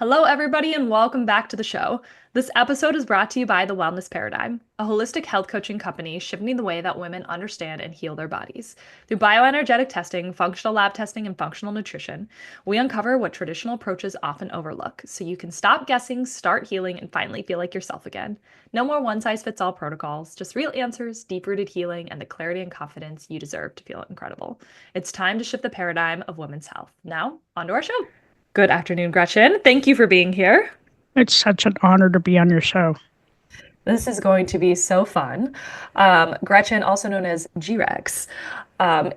Hello, everybody, and welcome back to the show. This episode is brought to you by The Wellness Paradigm, a holistic health coaching company shifting the way that women understand and heal their bodies. Through bioenergetic testing, functional lab testing, and functional nutrition, we uncover what traditional approaches often overlook so you can stop guessing, start healing, and finally feel like yourself again. No more one-size-fits-all protocols, just real answers, deep-rooted healing, and the clarity and confidence you deserve to feel incredible. It's time to shift the paradigm of women's health. Now, on to our show. Good afternoon, Gretchen. Thank you for being here. It's such an honor to be on your show. This is going to be so fun. Gretchen, also known as G-Rex,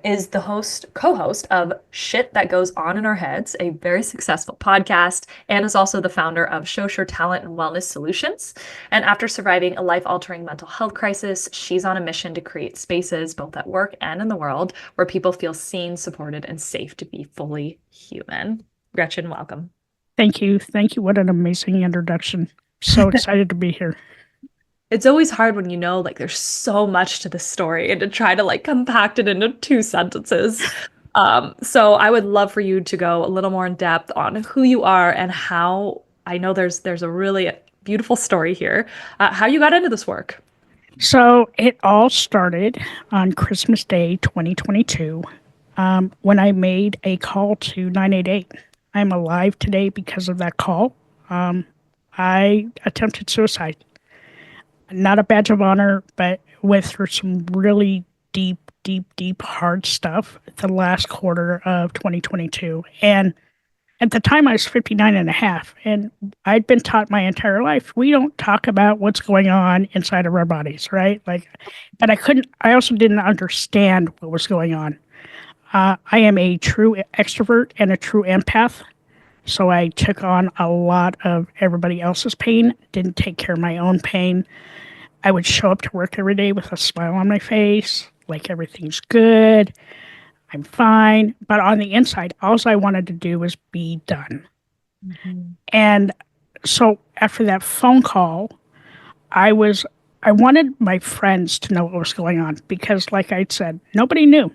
is the co-host of Shit That Goes On in Our Heads, a very successful podcast, and is also the founder of Show Sure Talent and Wellness Solutions. And after surviving a life-altering mental health crisis, she's on a mission to create spaces, both at work and in the world, where people feel seen, supported, and safe to be fully human. Gretchen, welcome. Thank you. Thank you. What an amazing introduction. So excited to be here. It's always hard when there's so much to the story and to try to compact it into two sentences. So I would love for you to go a little more in depth on who you are and how I know there's a really beautiful story here, how you got into this work. So it all started on Christmas Day, 2022, when I made a call to 988. I'm alive today because of that call. I attempted suicide. Not a badge of honor, but went through some really deep, hard stuff the last quarter of 2022. And at the time, I was 59 and a half, and I'd been taught my entire life, we don't talk about what's going on inside of our bodies, right? But I also didn't understand what was going on. I am a true extrovert and a true empath. So I took on a lot of everybody else's pain, didn't take care of my own pain. I would show up to work every day with a smile on my face, like everything's good, I'm fine. But on the inside, all I wanted to do was be done. Mm-hmm. And so after that phone call, I wanted my friends to know what was going on because, like I said, nobody knew.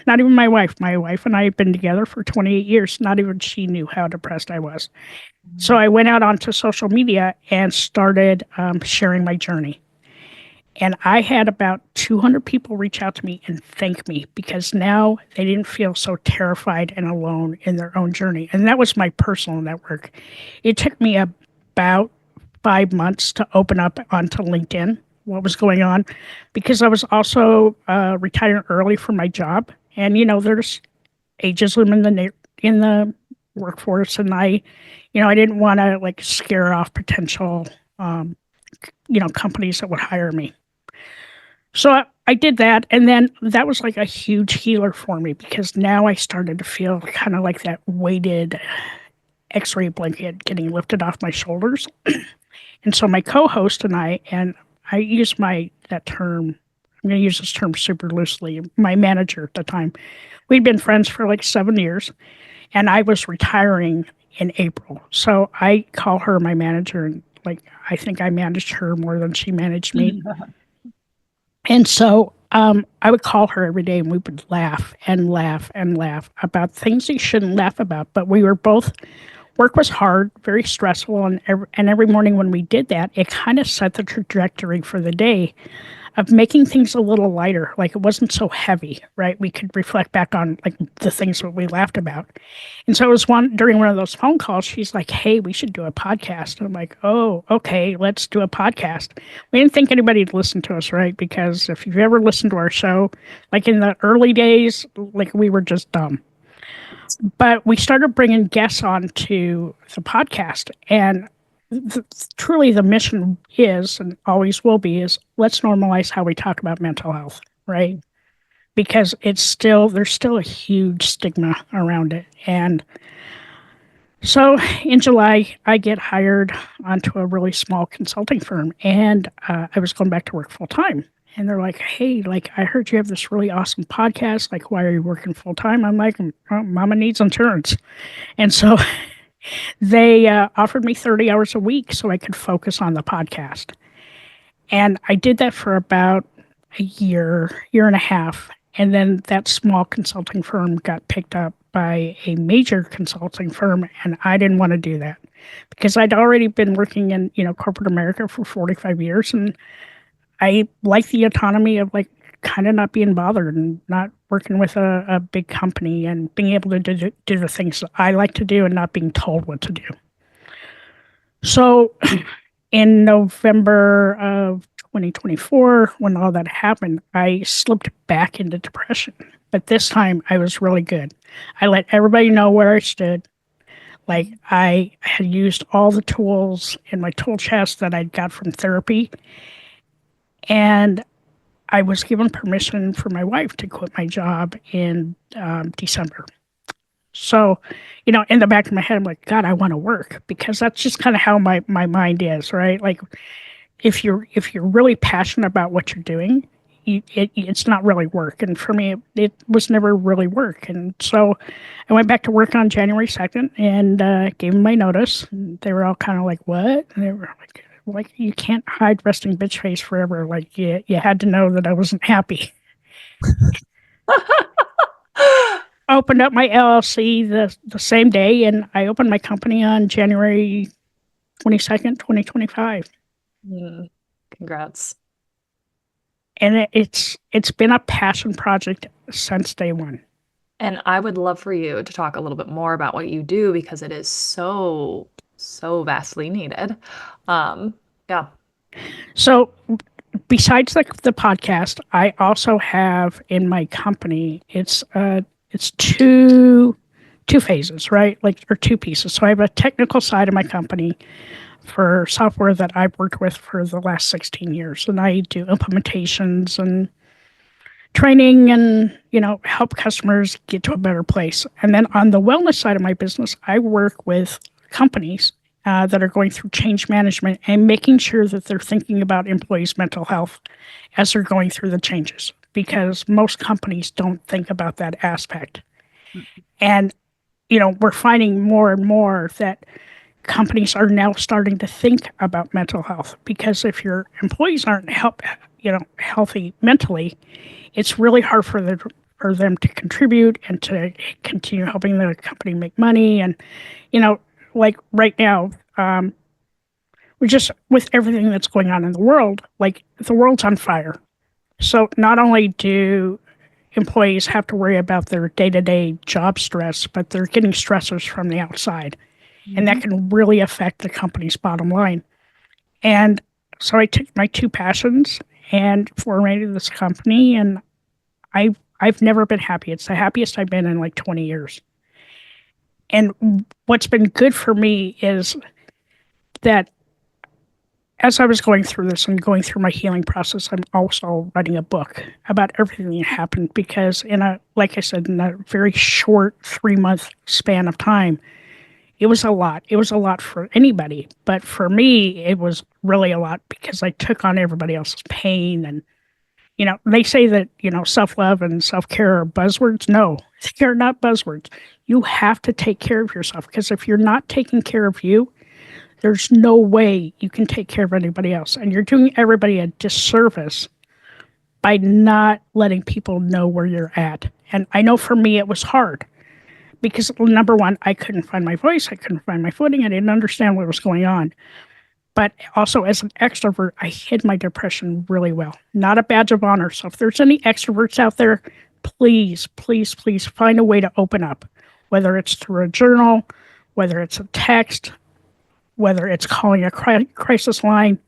Not even my wife. My wife and I have been together for 28 years. Not even she knew how depressed I was. Mm-hmm. So I went out onto social media and started sharing my journey. And I had about 200 people reach out to me and thank me because now they didn't feel so terrified and alone in their own journey. And that was my personal network. It took me about 5 months to open up onto LinkedIn what was going on because I was also retiring early from my job. And, there's ageism in the workforce. And I didn't want to scare off potential, companies that would hire me. So I did that. And then that was like a huge healer for me because now I started to feel kind of like that weighted X-ray blanket getting lifted off my shoulders. And so my co-host and I use that term, I'm going to use this term super loosely, my manager at the time, we'd been friends for 7 years, and I was retiring in April. So I call her my manager, and I think I managed her more than she managed me. And so I would call her every day, and we would laugh and laugh and laugh about things you shouldn't laugh about. But we were both, work was hard, very stressful, and every morning when we did that, it kind of set the trajectory for the day of making things a little lighter. It wasn't so heavy, right? We could reflect back on the things that we laughed about. And so it was during one of those phone calls, she's like, hey, we should do a podcast. And I'm like, oh, okay, let's do a podcast. We didn't think anybody'd listen to us, right? Because if you've ever listened to our show, in the early days, we were just dumb. But we started bringing guests on to the podcast, and truly the mission is, and always will be, is let's normalize how we talk about mental health, right? Because there's still a huge stigma around it. And so in July, I get hired onto a really small consulting firm, and I was going back to work full time. And they're like, hey, I heard you have this really awesome podcast. Why are you working full time? I'm like, Mama needs insurance. And so they offered me 30 hours a week so I could focus on the podcast. And I did that for about a year and a half. And then that small consulting firm got picked up by a major consulting firm, and I didn't want to do that because I'd already been working in, corporate America for 45 years, and I like the autonomy of like kind of not being bothered and not working with a big company and being able to do the things that I like to do and not being told what to do. So in November of 2024, when all that happened, I slipped back into depression. But this time I was really good. I let everybody know where I stood. Like I had used all the tools in my tool chest that I'd got from therapy. And I was given permission for my wife to quit my job in December. So, in the back of my head, I'm like, God, I want to work because that's just kind of how my mind is, right? Like, if you're really passionate about what you're doing, it's not really work. And for me, it was never really work. And so I went back to work on January 2nd and gave them my notice. And they were all kind of like, what? And they were like you can't hide resting bitch face forever. Like you had to know that I wasn't happy. Opened up my LLC the same day, and I opened my company on January 22nd, 2025. Mm, congrats. And it's been a passion project since day one. And I would love for you to talk a little bit more about what you do because it is so, so vastly needed. Um, yeah. So besides the podcast, I also have in my company, it's two phases, right? Like, or two pieces. So I have a technical side of my company for software that I've worked with for the last 16 years. And I do implementations and training and, help customers get to a better place. And then on the wellness side of my business, I work with companies that are going through change management and making sure that they're thinking about employees' mental health as they're going through the changes, because most companies don't think about that aspect. And, we're finding more and more that companies are now starting to think about mental health, because if your employees aren't healthy mentally, it's really hard for them to contribute and to continue helping the company make money. And, like right now, we're just with everything that's going on in the world, like the world's on fire. So not only do employees have to worry about their day-to-day job stress, but they're getting stressors from the outside. And Mhm. that can really affect the company's bottom line. And so I took my two passions and formulated this company, and I've never been happy. It's the happiest I've been in like 20 years. And what's been good for me is that as I was going through this and going through my healing process, I'm also writing a book about everything that happened, because like I said, in a very short 3-month span of time, it was a lot. It was a lot for anybody, but for me, it was really a lot because I took on everybody else's pain. And, they say that, self-love and self-care are buzzwords. No, they're not buzzwords. You have to take care of yourself, because if you're not taking care of you, there's no way you can take care of anybody else. And you're doing everybody a disservice by not letting people know where you're at. And I know for me, it was hard because, number one, I couldn't find my voice. I couldn't find my footing. I didn't understand what was going on. But also, as an extrovert, I hid my depression really well. Not a badge of honor. So if there's any extroverts out there, please, please, please find a way to open up, whether it's through a journal, whether it's a text, whether it's calling a crisis line.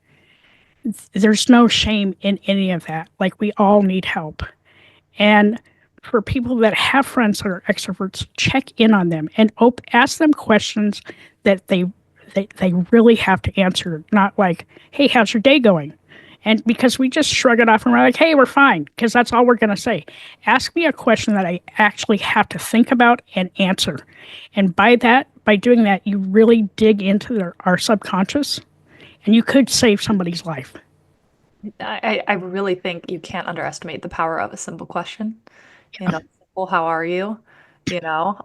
There's no shame in any of that. Like, we all need help. And for people that have friends that are extroverts, check in on them and ask them questions that they really have to answer. Not like, hey, how's your day going? And because we just shrug it off and we're like, hey, we're fine, because that's all we're going to say. Ask me a question that I actually have to think about and answer. And by doing that, you really dig into our subconscious, and you could save somebody's life. I really think you can't underestimate the power of a simple question. Simple, how are you?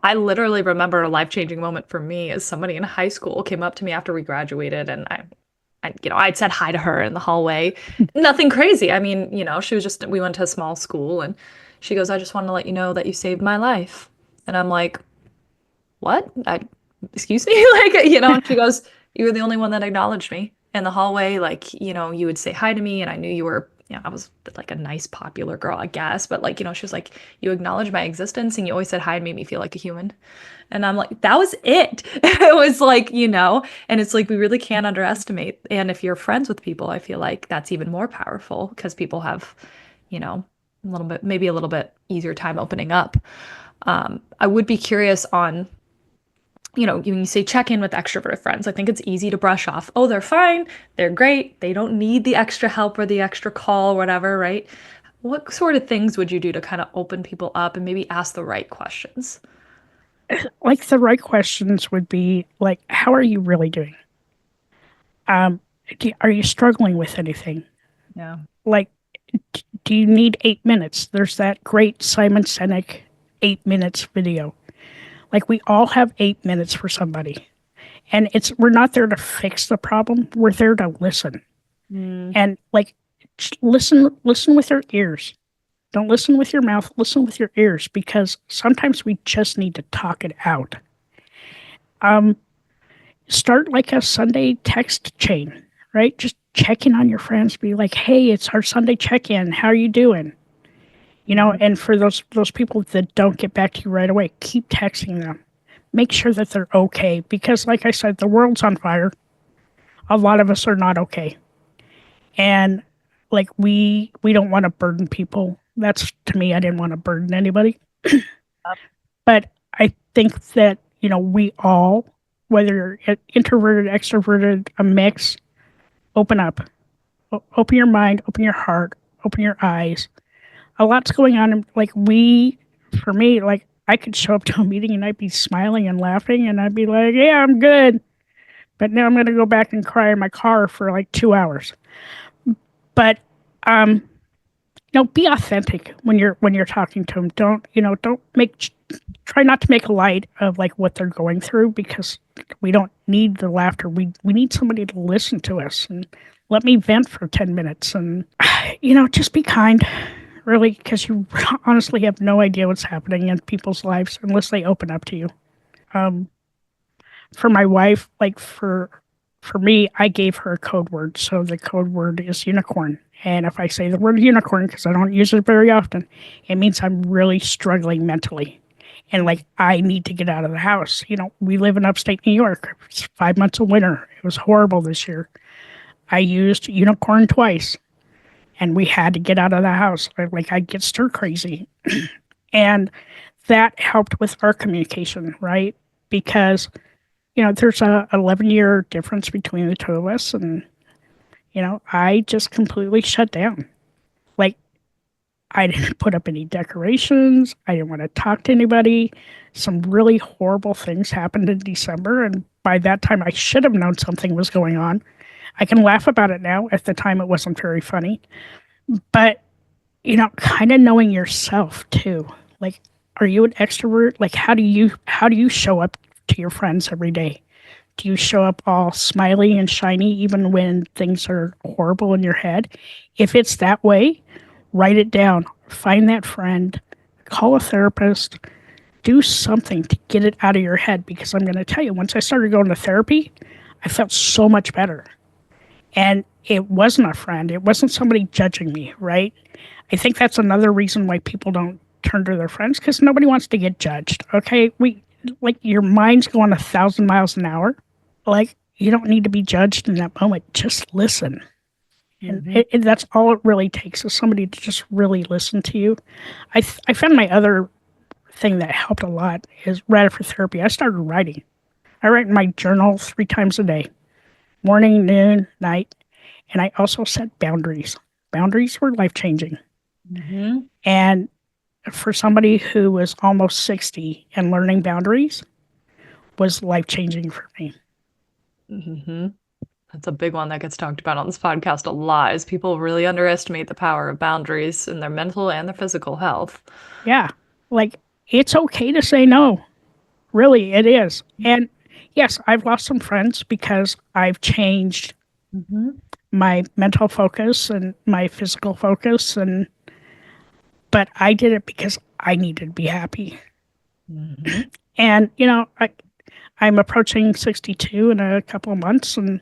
I literally remember a life-changing moment for me as somebody in high school came up to me after we graduated, and I'd said hi to her in the hallway. Nothing crazy. I mean, she was we went to a small school, and She goes, I just want to let you know that you saved my life. And I'm like, what? Excuse me? Like, and she goes, you were the only one that acknowledged me in the hallway. Like, you would say hi to me and I knew you were, I was like a nice, popular girl, I guess. But like, she was like, you acknowledged my existence and you always said hi and made me feel like a human. And I'm like, that was it. It was like, and it's like we really can't underestimate. And if you're friends with people, I feel like that's even more powerful because people have, a little bit, maybe a little bit easier time opening up. I would be curious on, when you say check in with extroverted friends, I think it's easy to brush off. Oh, they're fine. They're great. They don't need the extra help or the extra call, or whatever, right? What sort of things would you do to kind of open people up and maybe ask the right questions? Like the right questions would be like, how are you really doing? Um, are you struggling with anything? Yeah. Like, do you need 8 minutes? There's that great Simon Sinek 8 minutes video. Like, we all have 8 minutes for somebody. And we're not there to fix the problem. We're there to listen. Mm, And like, listen with your ears. Don't listen with your mouth, listen with your ears, because sometimes we just need to talk it out. Um, Start like a Sunday text chain, right? Just check in on your friends, be like, hey, it's our Sunday check-in. How are you doing? mhm. And for those people that don't get back to you right away, keep texting them. Make sure that they're okay, because like I said, the world's on fire. A lot of us are not okay. And like we don't want to burden people. That's, to me, I didn't want to burden anybody. But I think that, we all, whether you're introverted, extroverted, a mix, open up. Open your mind, open your heart, open your eyes. A lot's going on. Like, for me, like, I could show up to a meeting and I'd be smiling and laughing and I'd be like, yeah, I'm good. But now I'm going to go back and cry in my car for like 2 hours. But, um, be authentic when you're talking to them. Don't try not to make light of like what they're going through, because we don't need the laughter. We need somebody to listen to us and let me vent for 10 minutes, and just be kind, really, because you honestly have no idea what's happening in people's lives unless they open up to you. Um, for my wife, like for me, I gave her a code word. So the code word is unicorn. And if I say the word unicorn, because I don't use it very often, it means I'm really struggling mentally. And like, I need to get out of the house. We live in upstate New York. It's 5 months of winter. It was horrible this year. I used unicorn twice and we had to get out of the house. Like, I'd get stir crazy. And that helped with our communication, right? Because there's a 11-year difference between the two of us, and I just completely shut down. Like, I didn't put up any decorations. I didn't want to talk to anybody. Some really horrible things happened in December, and by that time, I should have known something was going on. I can laugh about it now. At the time, it wasn't very funny, but kind of knowing yourself too. Like, are you an extrovert? Like, how do you show up to your friends every day? Do you show up all smiley and shiny even when things are horrible in your head? If it's that way, write it down. Find that friend, call a therapist, do something to get it out of your head. Because I'm going to tell you, once I started going to therapy, I felt so much better. And it wasn't a friend, it wasn't somebody judging me, right? I think that's another reason why people don't turn to their friends, because nobody wants to get judged. Okay, like, your mind's going 1,000 miles an hour. Like, you don't need to be judged in that moment. Just listen. And Mhm. that's all it really takes, is somebody to just really listen to you. I found my other thing that helped a lot is right after therapy, I started writing. I write in my journal 3 times a day, morning, noon, night. And I also set boundaries. Boundaries were life changing. Mhm. And for somebody who was almost 60, and learning boundaries was life changing for me. Mhm. That's a big one that gets talked about on this podcast a lot, is people really underestimate the power of boundaries in their mental and their physical health. Yeah. Like, it's okay to say no. Really, it is. And yes, I've lost some friends because I've changed Mhm. my mental focus and my physical focus. but I did it because I needed to be happy. Hmm. And, I'm approaching 62 in a couple of months, and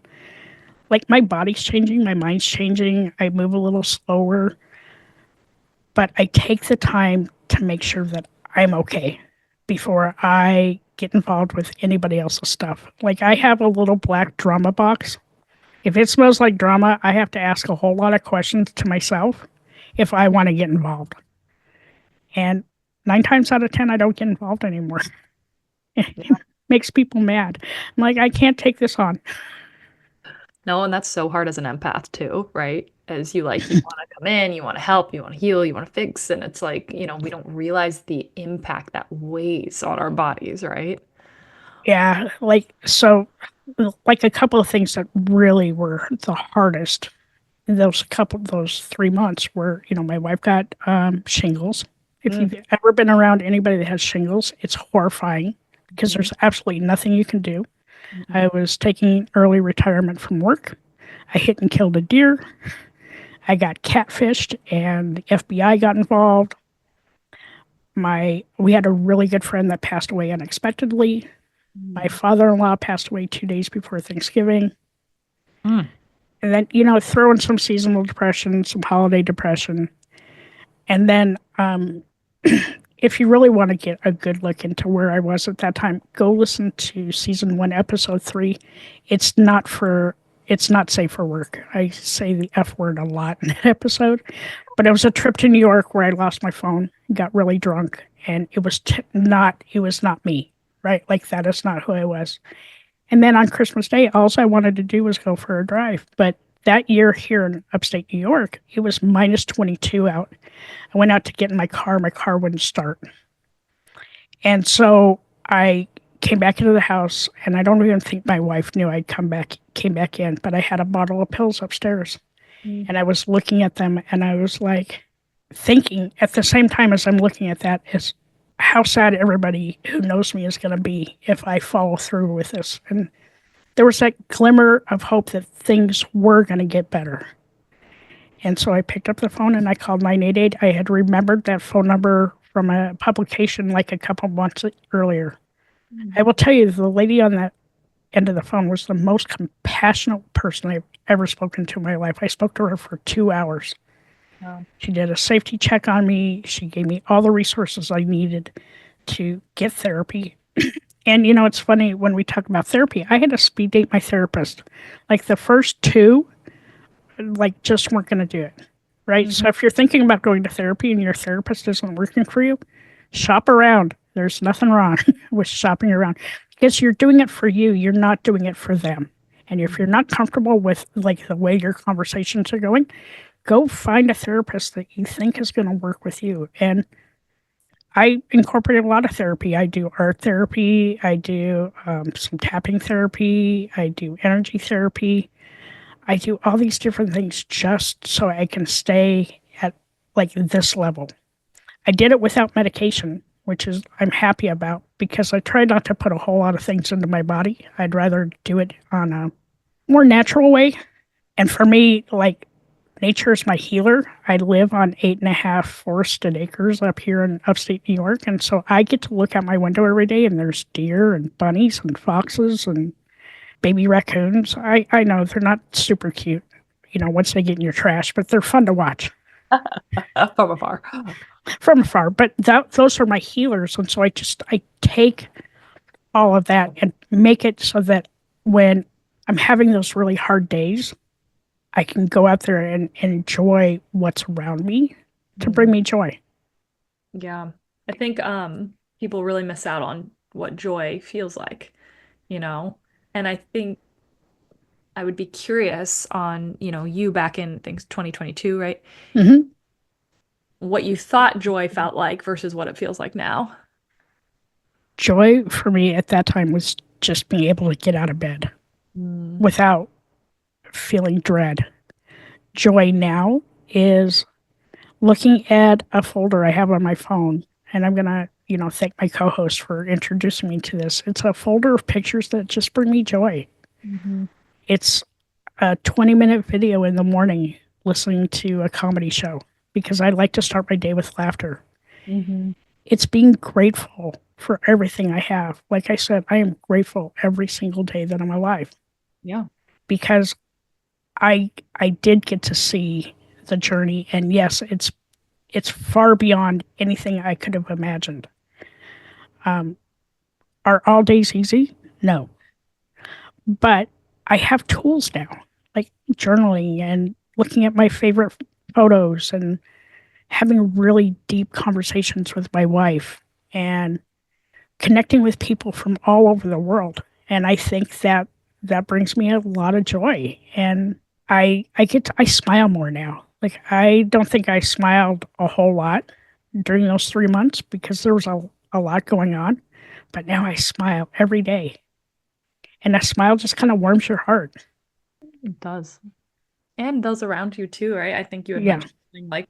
like my body's changing, my mind's changing. I move a little slower, but I take the time to make sure that I'm okay before I get involved with anybody else's stuff. Like I have a little black drama box. If it smells like drama, I have to ask a whole lot of questions to myself if I want to get involved. And 9 times out of 10, I don't get involved anymore. It makes people mad. I'm like, I can't take this on. No, and that's so hard as an empath too, right? As you like, you want to come in, you want to help, you want to heal, you want to fix, and it's like, we don't realize the impact that weighs on our bodies, right? Yeah, like a couple of things that really were the hardest in those 3 months were, my wife got shingles. If Mm. you've ever been around anybody that has shingles, it's horrifying because Mhm. there's absolutely nothing you can do. Mhm. I was taking early retirement from work. I hit and killed a deer. I got catfished and the FBI got involved. We had a really good friend that passed away unexpectedly. My Mm. father-in-law passed away 2 days before Thanksgiving. Mm. And then, throw in some seasonal depression, some holiday depression. And then, if you really want to get a good look into where I was at that time, go listen to season 1, episode 3. It's not for, it's not safe for work. I say the F word a lot in that episode, but it was a trip to New York where I lost my phone, got really drunk, and it was not me, right? Like that is not who I was. And then on Christmas Day, all I wanted to do was go for a drive. But that year here in upstate New York, it was minus 22 out. I went out to get in my car wouldn't start. And so I came back into the house, and I don't even think my wife knew came back in, but I had a bottle of pills upstairs. Mm. And I was looking at them, and I was like, thinking at the same time as I'm looking at that is how sad everybody who knows me is going to be if I follow through with this. And there was that glimmer of hope that things were going to get better. And so I picked up the phone and I called 988. I had remembered that phone number from a publication like a couple months earlier. I Mhm. will tell you, the lady on that end of the phone was the most compassionate person I've ever spoken to in my life. I spoke to her for 2 hours. Wow. She did a safety check on me. She gave me all the resources I needed to get therapy. And it's funny when we talk about therapy, I had to speed date my therapist. Like the first two, like just weren't going to do it. Right. So Mhm. if you're thinking about going to therapy and your therapist isn't working for you, shop around. There's nothing wrong with shopping around because you're doing it for you. You're not doing it for them. And if you're Mhm. not comfortable with like the way your conversations are going, go find a therapist that you think is going to work with you. And I incorporate a lot of therapy. I do art therapy. I do some tapping therapy. I do energy therapy. I do all these different things just so I can stay at like this level. I did it without medication, which is I'm happy about because I try not to put a whole lot of things into my body. I'd rather do it on a more natural way. And for me, like nature is my healer. I live on 8.5 forested acres up here in upstate New York. And so I get to look out my window every day and there's deer and bunnies and foxes and baby raccoons. I know they're not super cute, once they get in your trash, but they're fun to watch From afar. from afar. But those are my healers. And so I take all of that and make it so that when I'm having those really hard days, I can go out there and enjoy what's around me to bring Mhm. me joy. Yeah. I think people really miss out on what joy feels like, you know? And I think I would be curious on, you back in, I think, 2022, right? Hmm. What you thought joy felt like versus what it feels like now. Joy for me at that time was just being able to get out of bed Mm. without feeling dread. Joy now is looking at a folder I have on my phone, and I'm going to, thank my co host for introducing me to this. It's a folder of pictures that just bring me joy. Mhm. It's a 20-minute video in the morning listening to a comedy show. because I like to start my day with laughter. Mm-hmm. It's being grateful for everything I have. Like I said, I am grateful every single day that I'm alive Yeah. because I did get to see the journey, and yes, it's far beyond anything I could have imagined. Um, are all days easy? No, but I have tools now, like journaling and looking at my favorite photos and having really deep conversations with my wife and connecting with people from all over the world. And I think that that brings me a lot of joy. And I smile more now. Like I don't think I smiled a whole lot during those 3 months because there was a lot going on. But now I smile every day. And that smile just kind of warms your heart. It does. And those around you too, right? I think you had Yeah. mentioned something like,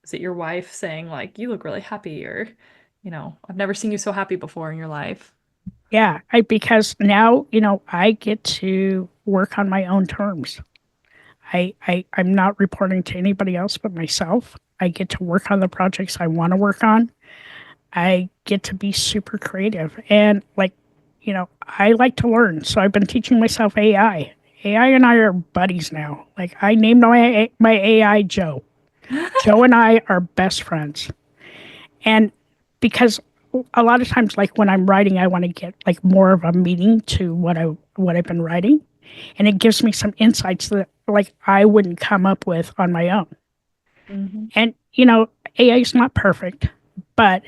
is it your wife saying like, you look really happy, or, I've never seen you so happy before in your life. Yeah. Because now, I get to work on my own terms. I'm not reporting to anybody else but myself. I get to work on the projects I want to work on. I get to be super creative. And I like to learn. So I've been teaching myself AI. AI and I are buddies now. Like I named my AI Joe. Joe and I are best friends. And because a lot of times like when I'm writing I want to get like more of a meaning to what I've been writing, and it gives me some insights that like I wouldn't come up with on my own. Hmm. And AI is not perfect, but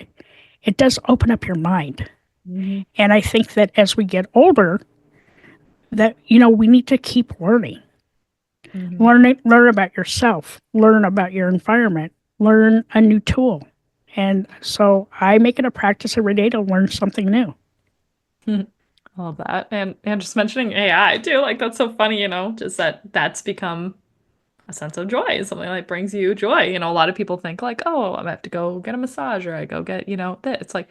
it does open up your mind. Hmm. And I think that as we get older, that we need to keep learning. Hmm. Learn about yourself, learn about your environment, learn a new tool. And so I make it a practice every day to learn something new. I love that. And just mentioning AI too, like that's so funny, just that's become a sense of joy, something that brings you joy. A lot of people think like, oh, I have to go get a massage or I go get, that. It's like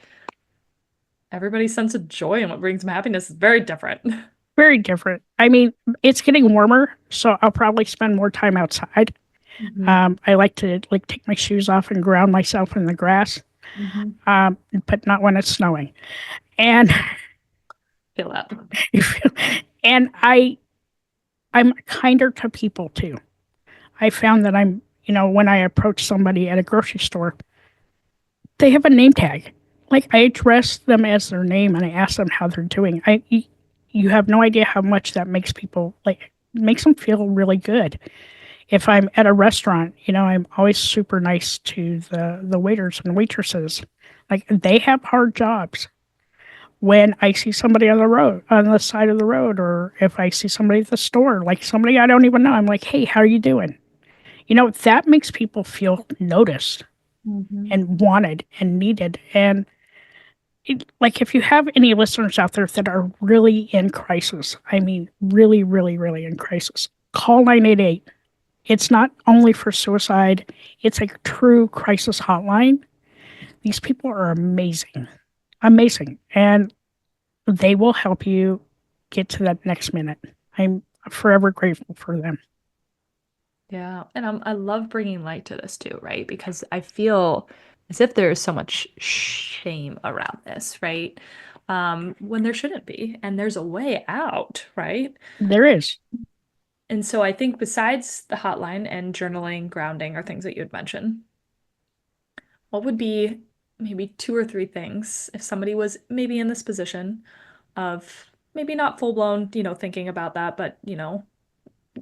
everybody's sense of joy and what brings them happiness is very different. Very different. I mean, it's getting warmer, so I'll probably spend more time outside. Hmm. I like to like take my shoes off and ground myself in the grass, Hmm. but not when it's snowing. And Feel that. and I'm kinder to people too. I found that when I approach somebody at a grocery store, they have a name tag. Like I address them as their name and I ask them how they're doing. You have no idea how much that makes people like makes them feel really good. If I'm at a restaurant, I'm always super nice to the waiters and waitresses. Like they have hard jobs. When I see somebody on the side of the road, or if I see somebody at the store, like somebody I don't even know, I'm like, hey, how are you doing? That makes people feel noticed Hmm. and wanted and needed. And like, if you have any listeners out there that are really in crisis, I mean, really, really, really in crisis, call 988. It's not only for suicide, it's a true crisis hotline. These people are amazing, amazing. And they will help you get to that next minute. I'm forever grateful for them. Yeah, and I love bringing light to this too, right? Because I feel as if there is so much shame around this, right? When there shouldn't be, and there's a way out, right? There is. And so I think besides the hotline and journaling, grounding are things that you had mentioned, what would be maybe two or three things if somebody was maybe in this position of maybe not full blown, thinking about that, but,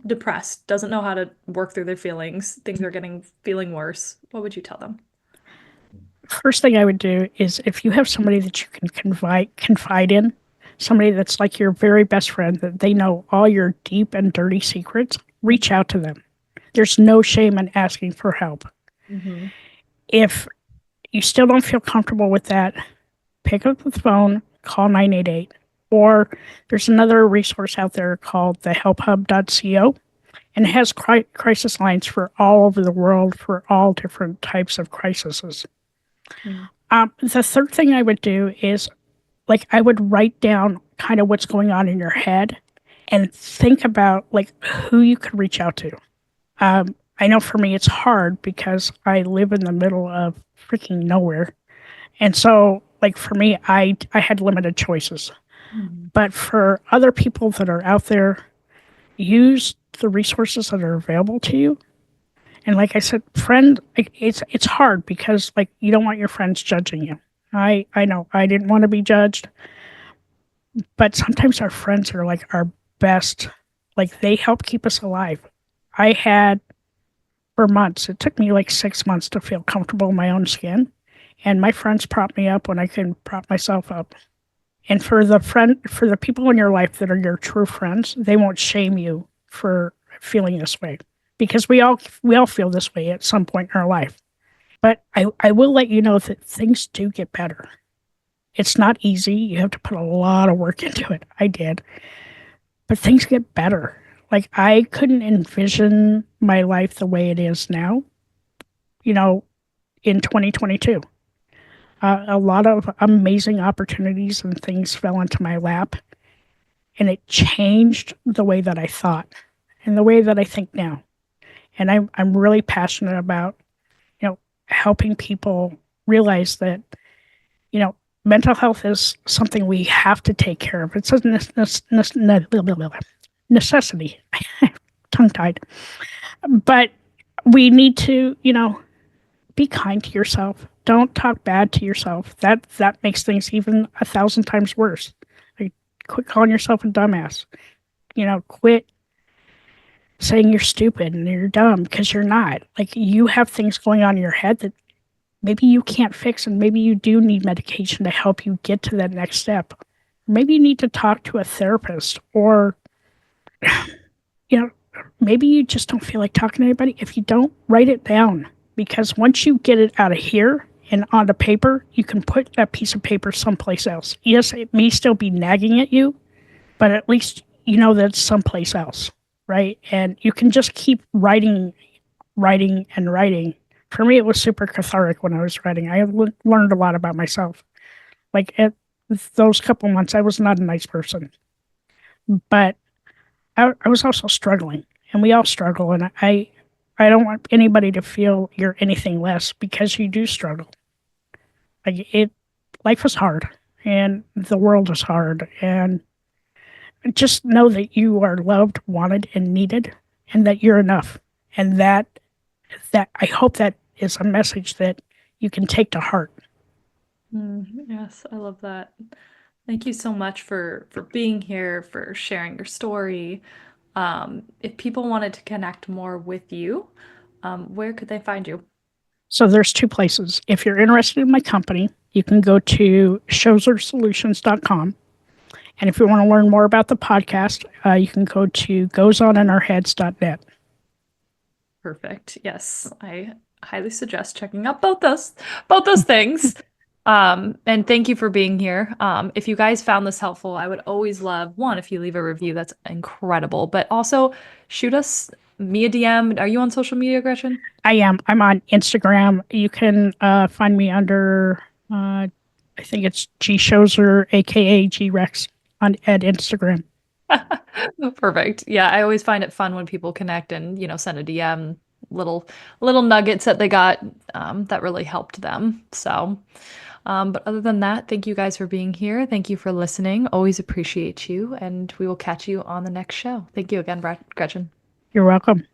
depressed, doesn't know how to work through their feelings, things are getting feeling worse. What would you tell them? First thing I would do is if you have somebody that you can confide in, somebody that's like your very best friend, that they know all your deep and dirty secrets, reach out to them. There's no shame in asking for help. Mm-hmm. If you still don't feel comfortable with that, pick up the phone, call 988. Or there's another resource out there called the helphub.co, and it has crisis lines for all over the world for all different types of crises. The third thing I would do is like I would write down kind of what's going on in your head and think about like who you could reach out to. I know for me it's hard because I live in the middle of freaking nowhere. And so like for me, I had limited choices. Mhm. But for other people that are out there, use the resources that are available to you. And like I said, friend, it's hard because like you don't want your friends judging you. I know I didn't want to be judged, but sometimes our friends are like our best. Like they help keep us alive. I had for months. It took me like 6 months to feel comfortable in my own skin, and my friends prop me up when I couldn't prop myself up. And for the people in your life that are your true friends, they won't shame you for feeling this way because we all feel this way at some point in our life. But I will let you know that things do get better. It's not easy. You have to put a lot of work into it. I did. But things get better. Like I couldn't envision my life the way it is now, you know, in 2022. A lot of amazing opportunities and things fell into my lap, and it changed the way that I thought and the way that I think now. And I'm really passionate about, helping people realize that, you know, mental health is something we have to take care of. It's a necessity. Tongue tied. But we need to, be kind to yourself. Don't talk bad to yourself. That makes things even 1,000 times worse. Like, quit calling yourself a dumbass. Quit saying you're stupid and you're dumb because you're not. Like you have things going on in your head that maybe you can't fix, and maybe you do need medication to help you get to that next step. Maybe you need to talk to a therapist, or you know, maybe you just don't feel like talking to anybody. If you don't, write it down, because once you get it out of here and onto paper, you can put that piece of paper someplace else. Yes, it may still be nagging at you, but at least you know that it's someplace else, right? And you can just keep writing, writing, and writing. For me, it was super cathartic when I was writing. I learned a lot about myself. Like at those couple months, I was not a nice person, but I was also struggling, and we all struggle. And I don't want anybody to feel you're anything less because you do struggle. Life is hard, and the world is hard, and just know that you are loved, wanted, and needed, and that you're enough. And that I hope that is a message that you can take to heart. Yes, I love that. Thank you so much for being here, for sharing your story. If people wanted to connect more with you, where could they find you? So there's two places. If you're interested in my company, you can go to shosersolutions.com. And if you want to learn more about the podcast, you can go to goesoninOurheads.net. Perfect. Yes, I highly suggest checking out both those things. And thank you for being here. If you guys found this helpful, I would always love one if you leave a review. That's incredible. But also shoot us me a DM. Are you on social media, Gretchen? I am. I'm on Instagram. You can find me under, I think it's G Schoser, aka G Rex, at Instagram. Perfect. Yeah, I always find it fun when people connect and, send a DM, little nuggets that they got that really helped them. So, but other than that, thank you guys for being here. Thank you for listening. Always appreciate you, and we will catch you on the next show. Thank you again, Gretchen. You're welcome.